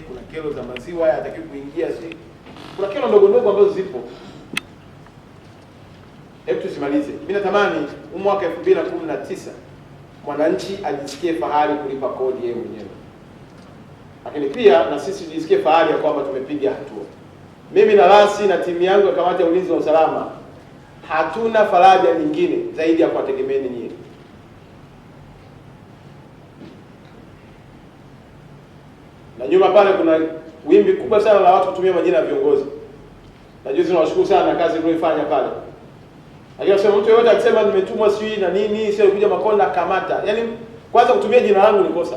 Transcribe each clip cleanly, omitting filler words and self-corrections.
kuna kero za maziwa hayatakiwi kuingia, kuna kero ndogo ndogo ambazo zipo. Hebu tusimalize. Mimi natamani mwaka 2019 mwananchi ajisikie fahari kulipa kodi yeye mwenyewe, lakini pia na sisi tujisikie fahari ya kwamba tumepiga hatua. Mimi na Rasi na timu yangu ya kamati ya ulinzi na usalama hatuna faraja nyingine zaidi ya kuwategemeeni nyinyi. Na nyuma pale kuna wimbi kubwa sana la watu kutumia majina ya viongozi. Na juzi nawashukuru sana na kazi mlioifanya pale. Lakini sema mtu yeyote akisema nimetumwa sijui na nini, sio kuja Makonda kamata. Yaani kwanza kutumia jina langu ni kosa.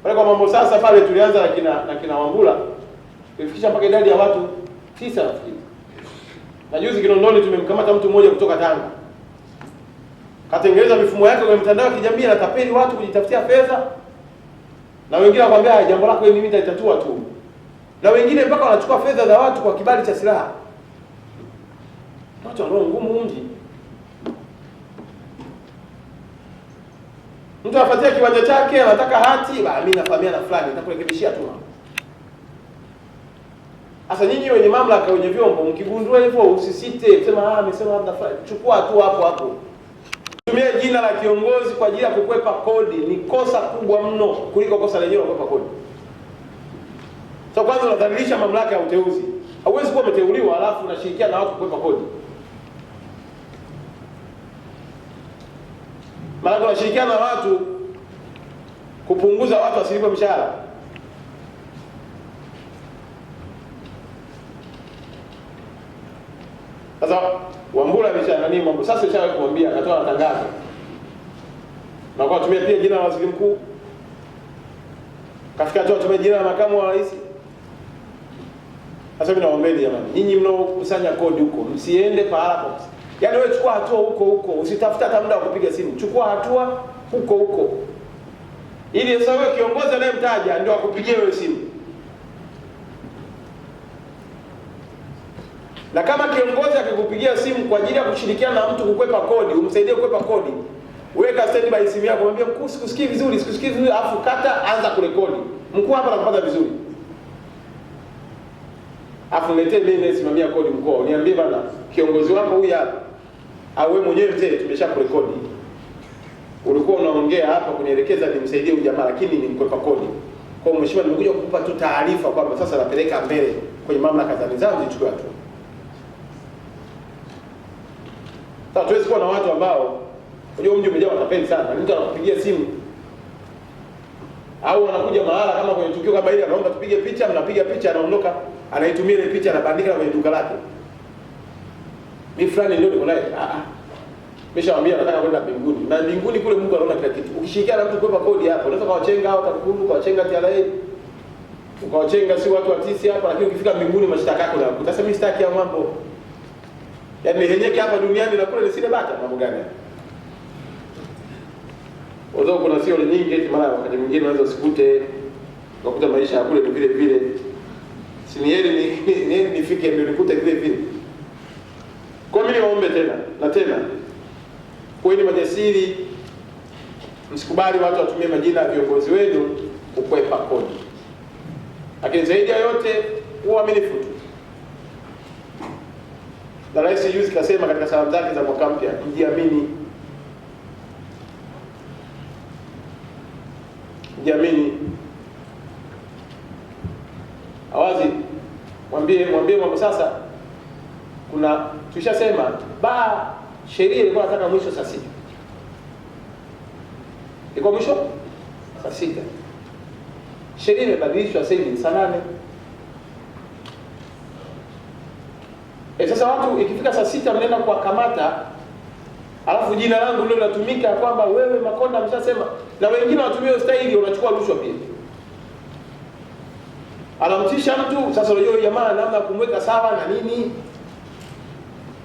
Pale kwa mambo sasa pale tulianza na kina Wambura. Tulifikisha mpaka idadi ya watu 9 nafikiri. Na juzi Kinondoni tumemkamata mtu mmoja kutoka Tanga. Katengeneza mifumo yake kwenye mtandao wa kijamii na tapeli watu kujitafutia fedha. Na wengine wakwambia jambo lako mimi nitatatua tu. Na wengine mpaka wanachukua fedha za watu kwa kibali cha silaha. Watu wanao ngumu mji. Mtu afuatia kiwanja chake anataka hati, mimi nafahamia na fulani nitakurekebishia tu. Sasa nyinyi wenye mamlaka wenye vyombo mkigundua hivyo usisite sema amesema labda chukua tu hapo. Tumia jina la kiongozi kwa ajili ya kukwepa kodi ni kosa kubwa mno kuliko kosa lenyewe la kukwepa kodi. Kwanza unadhalilisha mamlaka ya uteuzi. Hauwezi kuwa umeteuliwa alafu unashirikiana na watu kukwepa kodi. Maana tunashirikiana na watu kupunguza watu wasilipe mshahara. Sasa Wambura ameshanani mambo sasa ishawahi kumwambia akatoa tangazo. Na kwa kutumia pia jina la waziri mkuu. Kafika tu atumie jina la makamu wa rais. Sasa mimi naomba jamani, nyinyi mnaokusanya kodi huko, msiende pahala hapo. Yaani wewe chukua hatua huko, usitafuta hata muda wa kupiga simu. Chukua hatua huko. Ili sasa wewe kiongozi anayemtaja ndio akupigie wewe simu. Na kama kiongozi akikupigia simu kwa ajili ya kushirikiana na mtu kukwepa kodi, umsaidie kukwepa kodi. Weka standby simu yako, mwambie mkuu sikusikii vizuri, afu kata anza kurekodi. Mkuu hapa anakupata vizuri. Afu niletee mimi nasimamia kodi mkoa. Niambie bana kiongozi wako huyu hapa. Au wewe mwenyewe mzee tumeshakurekodi. Ulikuwa unaongea hapa kunielekeza nimsaidie huyu jamaa lakini ni mkwepa kodi. Kwa hiyo mheshimiwa nimekuja kukupa tu taarifa kwamba sasa napeleka mbele kwenye mamlaka za nidhamu zichukue hatua. Sasa tuwezi kuwa na watu ambao unajua mji umejaa watapeli sana. Mtu anakupigia simu au anakuja mahala kama kwenye tukio kama hili anaomba tupige picha, mnapiga picha anaondoka, anaitumia ile picha anabandika kwenye duka lake. Mimi fulani ndio niko naye. Nimeshawaambia nataka kwenda mbinguni. Na mbinguni kule Mungu anaona kila kitu. Ukishirikiana na mtu kukwepa kodi hapo, unaweza kawachenga au utakukumbuka kawachenga TRA. Ukawachenga si watu wa tisi hapa lakini ukifika mbinguni mashtaka yako na utasema mimi sitaki ya mambo. Yaani henyeke hapa duniani na kule nisile bata mambo gani? Wazao kuna sio nyingi eti mara wakati mwingine unaweza usikute ukakuta maisha ya kule ni vile vile. Si ni heri nifike ndio nikute vile vile. Kwa mimi niwaombe tena. Kuweni majasiri. Msikubali watu watumie majina ya viongozi wenu kukwepa kodi. Lakini zaidi ya yote uaminifu tu. Na Rais juzi kasema katika salamu zake za mwaka mpya, jiamini. Awazi mwambie mambo sasa kuna tushasema sheria ilikuwa nataka mwisho saa 6. Ilikuwa mwisho saa 6. Sheria imebadilishwa sasa hivi saa 8. Sasa watu ikifika saa 6 mnaenda kuwakamata alafu jina langu ndio linatumika kwamba wewe Makonda mshasema na wengine watumie staili unachukua rushwa pia. Anamtisha mtu sasa unajua jamaa namna kumweka sawa na nini.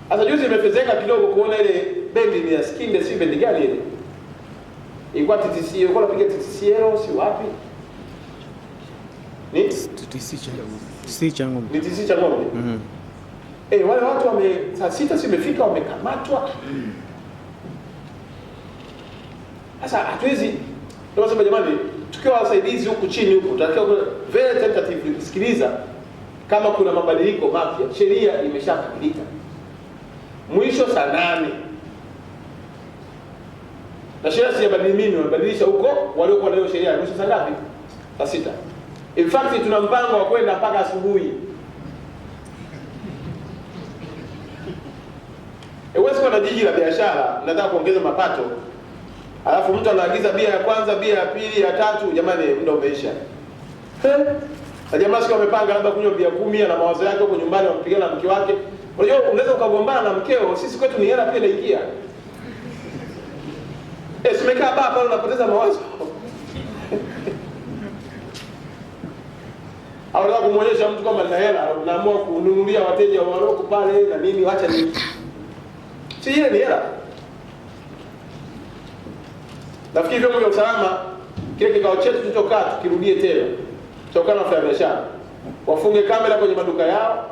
Sasa juzi imefezeka kidogo kuona ile bendi ni ya Skinde si bendi gani ile. Ilikuwa TTC, ilikuwa napiga TTCL si wapi? Ni TTC cha ngombe. Ni TTC cha ngombe. Wale watu saa 6 simefika wamekamatwa. Sasa hatuwezi ndio sema jamani, tukiwa wasaidizi huku chini huku tunatakiwa very tentative kusikiliza kama kuna mabadiliko mapya. Sheria imeshabadilika. Mwisho saa 8. Na sheria si yabadili mimi, wabadilisha huko waliokuwa na hiyo sheria. Mwisho saa ngapi? Saa 6. In fact tuna mpango wa kwenda mpaka asubuhi. Huwezi kuwa na jiji la biashara, nataka kuongeza mapato. Alafu mtu anaagiza bia ya kwanza, bia ya pili, ya tatu, jamani muda umeisha. Na jamaa sio amepanga labda kunywa bia 10 na mawazo yake huko nyumbani wakipigana na mke wake. Unajua unaweza ukagombana na mkeo, sisi kwetu ni hela pia inaingia. Simekaa hapa unapoteza mawazo. Au unataka kumuonyesha mtu kama nina hela, unaamua kununulia wateja walioko pale na nini, acha nini. Si ile ni hela. Nafikiri vyombo vya usalama kile kikao chetu tulichokaa tukirudie tena. Tutokana na wafanyabiashara. Wafunge kamera kwenye maduka yao,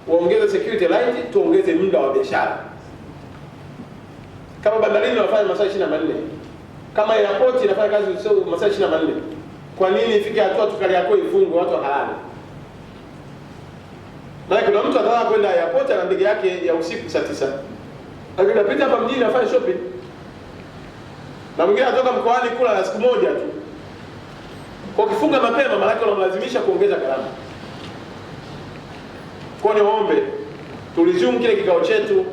waongeze security light, tuongeze muda wa biashara. Kama bandarini wanafanya masaa 24. Kama airport inafanya kazi masaa 24. Kwa nini ifike hatua Kariakoo ifungwe watu halali? Maana kuna mtu anataka kwenda airport na ndege yake ya usiku saa 9. Akipita hapa mjini afanye shopping. Na mwingine anatoka mkoani kula na siku moja tu. Kwa kifunga mapema maana yake unamlazimisha kuongeza gharama. Kwa niombe tulizumu kile kikao chetu,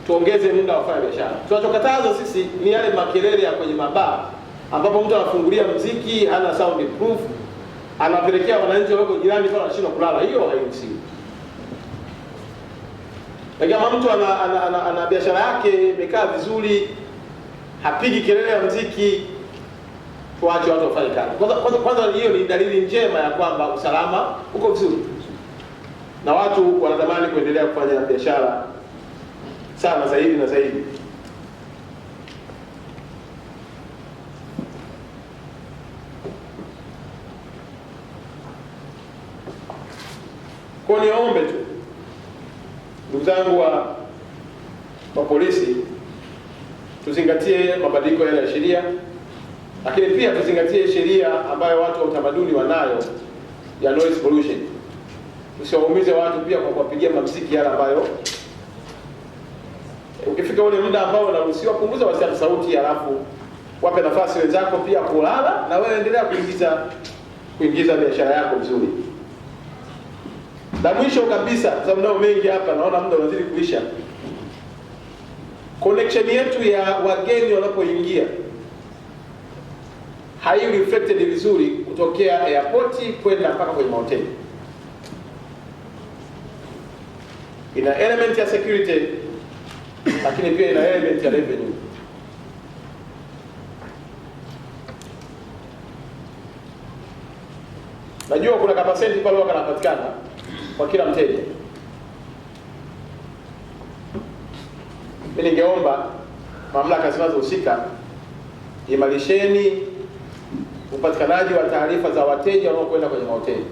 tuongeze muda wa kufanya biashara. Tunachokataza sisi ni yale makelele ya kwenye mabaa ambapo mtu anafungulia muziki, hana sound proof, anapelekea wananchi wako jirani kwa wanashindwa kulala. Hiyo hairuhusiwi. Lakini kama mtu ana biashara yake imekaa vizuri, hapigi kelele ya muziki, tuache watu wafanye kazi. Kwanza hiyo ni dalili njema ya kwamba usalama uko vizuri. Na watu wanatamani kuendelea kufanya biashara sana zaidi na zaidi. Kwa niombe tu ndugu zangu wa polisi, tuzingatie mabadiliko yale ya sheria, lakini pia tuzingatie sheria ambayo watu wa utamaduni wanayo ya noise pollution. Usiwaumize watu pia kwa kuwapigia muziki yale ambayo ukifika ule muda ambao unaruhusiwa punguza wasifu sauti, halafu wape nafasi wenzako pia kulala na wewe endelea kuingiza biashara yako vizuri. Na mwisho kabisa, kwa sababu nao mengi hapa naona muda unazidi kuisha. Connection yetu ya wageni wanapoingia hai reflected vizuri kutokea airport kwenda mpaka kwenye mahoteli. Ina element ya security lakini pia ina element ya revenue. Najua kuna kapasenti pale wanapatikana kwa kila mteja. Mimi ningeomba mamlaka zinazohusika imarisheni upatikanaji wa taarifa za wateja wanaokwenda kwenye mahoteli.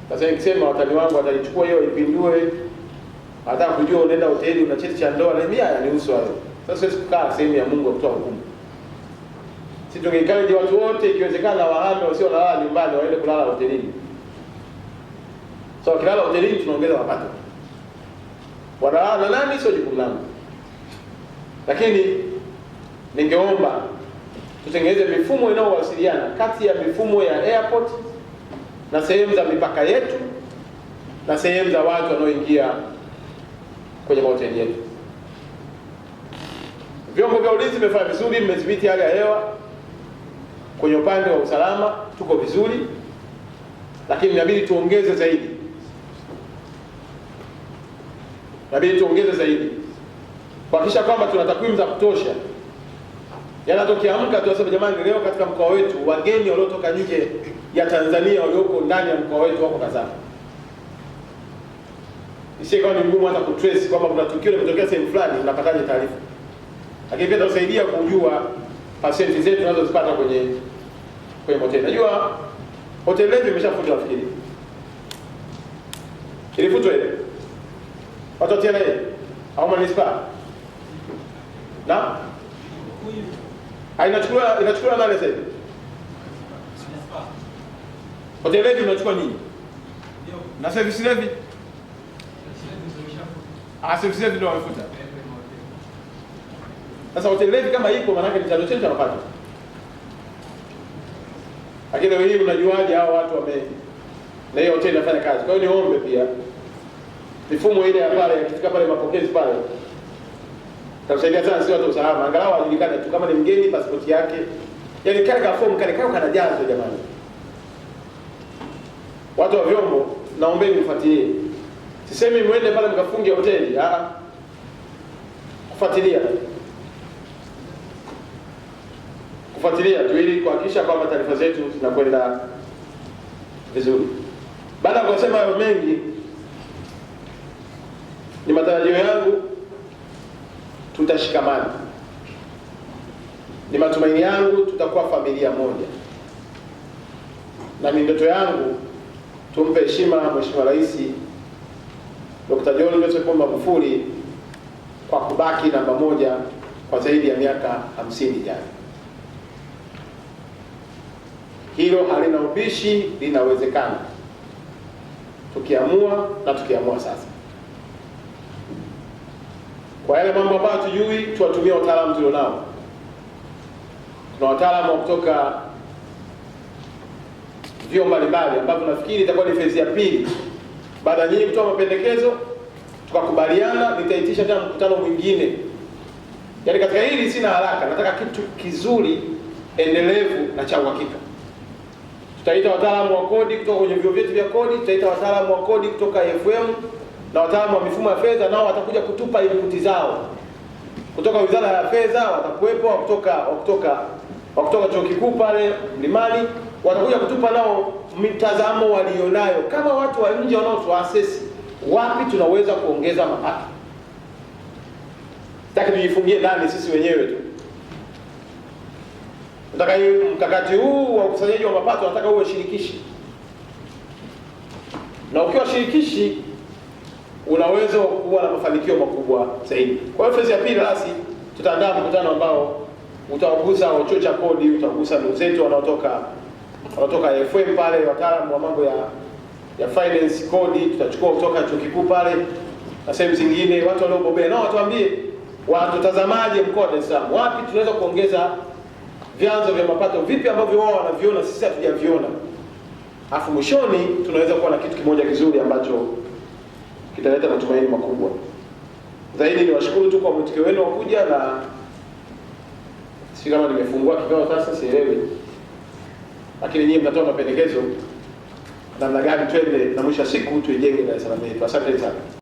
Sasa nikisema watani wangu wataichukua hiyo ipindue, hata kujua unaenda hoteli una cheti cha ndoa na mimi yanihusu hayo. Sasa siwezi kukaa sehemu ya Mungu kutoa hukumu. Sisi tungekaje watu wote ikiwezekana wahame wasio nalala nyumbani waende kulala hotelini. So kilala hotelini tunaongeza mapato. Wanalala na nani sio jukumu langu. Lakini ningeomba tutengeneze mifumo inayowasiliana kati ya mifumo ya airport na sehemu za mipaka yetu na sehemu za watu wanaoingia kwenye mahoteli yetu. Vyombo vya ulinzi vimefanya vizuri, mmedhibiti hali ya hewa. Kwenye upande wa usalama tuko vizuri, lakini inabidi tuongeze zaidi. Kuhakikisha kwamba tuna takwimu za kutosha. Yaani tukiamka tunasema jamani, leo katika mkoa wetu wageni waliotoka nje ya Tanzania walioko ndani ya mkoa wetu wako kadhaa. Isikawa ni ngumu hata kutrace kwamba kuna tukio limetokea sehemu fulani, unapataje taarifa. Lakini pia tutasaidia kujua pasenti zetu tunazozipata kwenye hoteli. Najua hoteli letu imeshafutwa nafikiri. Ilifutwa ile. Watu tena ile au manispaa. Na Inachukuliwa nani sasa hivi? Hotel levy unachukua nini? Na service levy? Service levy ndio wamefuta. Sasa hotel levy kama ipo maana yake ni chanzo chetu tunapata. Lakini wewe unajuaje hao watu na hiyo hotel inafanya kazi? Kwa hiyo niombe pia mifumo ile ya pale ikifika pale mapokezi pale tutasaidia sana sio watu usalama, angalau ajulikane tu kama ni mgeni passport yake. Yaani kale ka form kale kanajazwa jamani. Watu wa vyombo naombeni mfuatilie. Sisemi muende pale mkafunge hoteli, kufuatilia tu ili kuhakikisha kwamba taarifa zetu zinakwenda vizuri. Baada ya kusema hayo mengi, ni matarajio yangu tutashikamana. Ni matumaini yangu tutakuwa familia moja. Na ni ndoto yangu tumpe heshima Mheshimiwa Rais Dr. John Joseph Magufuli kwa kubaki namba moja kwa zaidi ya miaka 50 ijayo. Hilo halina ubishi, linawezekana. Tukiamua sasa. Kwa yale mambo ambayo tujui, tuwatumie wataalamu tulionao. Tuna wataalamu wa kutoka vyuo mbalimbali ambavyo nafikiri itakuwa ni phase ya pili. Baada nyinyi kutoa mapendekezo, tukakubaliana nitaitisha tena mkutano mwingine. Yaani katika hili sina haraka, nataka kitu kizuri, endelevu na cha uhakika. Tutaita wataalamu wa kodi kutoka kwenye vyuo vyetu vya kodi, tutaita wataalamu wa kodi kutoka FM na wataalamu wa mifumo ya fedha, nao watakuja kutupa input zao. Kutoka Wizara ya Fedha watakuwepo, kutoka Chuo Kikuu pale Mlimani watakuja kutupa nao mitazamo walionayo kama watu wa nje wanaotuassess wapi tunaweza kuongeza mapato. Sitaki tujifungie ndani sisi wenyewe tu. Nataka mkakati huu wa ukusanyaji wa mapato nataka uwe shirikishi. Na ukiwa shirikishi unaweza kuwa na mafanikio makubwa zaidi. Kwa hiyo phase ya pili basi tutaandaa mkutano ambao utawagusa chuo cha kodi, utawagusa ndugu zetu wanaotoka FM pale, wataalamu wa mambo ya finance kodi, tutachukua kutoka Chuo Kikuu pale na sehemu zingine, watu waliobobea nao watuambie watutazamaje mkoa wa Dar es Salaam. Wapi tunaweza kuongeza vyanzo vya mapato, vipi ambavyo wao wanaviona sisi hatujaviona. Alafu mwishoni tunaweza kuwa na kitu kimoja kizuri ambacho kitaleta matumaini makubwa. Zaidi ni washukuru tu kwa mwitikio wenu wa kuja, na si kama nimefungua kikao sasa sielewi. Lakini nyinyi mtatoa mapendekezo namna gani twende na mwisho siku tuijenge Dar es Salaam yetu. Asante sana.